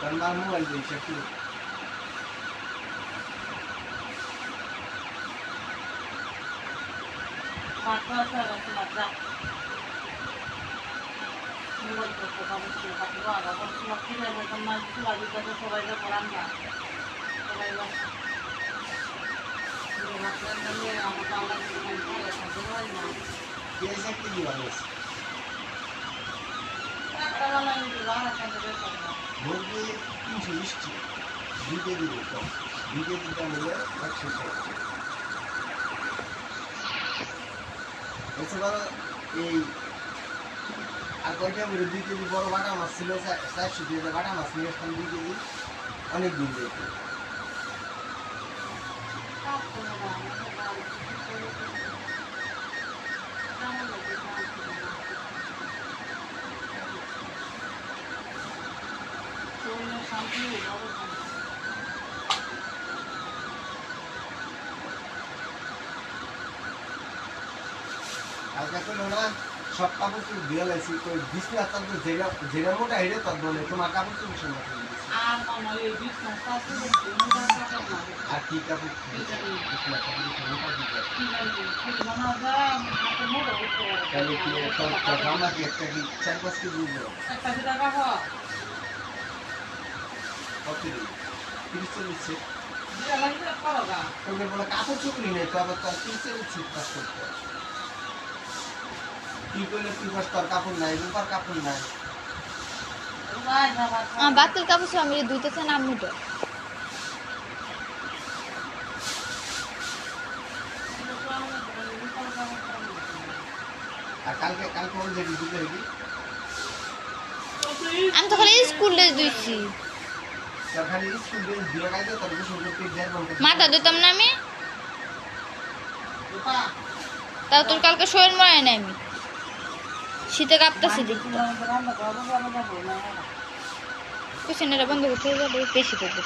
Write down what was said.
আমার মোবাইল দিয়েছে একটু মোবাইল করতে পারবো সবাই পড়ান না সবাই দিয়েছে একটু কি ভালো মুরগি 320 টাকা 2 কেজি দিতাম 2 কেজি দাম হলো 160 এছাড়া এই আর কয়টা বলে 2 কেজি বড় বাটা মাছ ছিল 400 টাকা বাটা মাছ নিয়ে আসতাম 2 কেজি অনেক দিন যেত কালকে তো না সব কাপড় চোপড় দিয়ে লাইছি তো বিছনা তার তো যেটা মোটা হেরে তার বলে তোমার কাপড় চোপড় সব মাথা দিয়েছি আর মামা এই বিছনা পাশে আর কি কাপড় বিছনা কাপড় মোটা দিতে তাহলে কি তোর জামা কি একটা কি 4-5 কেজি দিব একটা দিটা কাপড় কত দিবি 30-40 দিয়া লাগবে করগা তোকে বলে কাপড় চোপড়ই নেই তো আবার তার 30-40 কাজ করতে কি করলে তুই পাস তোর কাপড় নাই রূপার কাপড় নাই বাতিল কাপড় আমি ধুইতেছে না মুটো আর কালকে ওর যেটি দিতে হবি আমি তো খালি স্কুল ড্রেস ধুইছি তোর খালি স্কুল ড্রেস দিয়ে গাইতে তোর গোসল করতে দেড় ঘন্টা মাথা ধুতাম না আমি তাও তোর কালকে শরীর মরে নাই আমি শীতে কাঁপতেছি দেখতে কুসিনেরা বন্ধ করতে যাবে বেশি করতে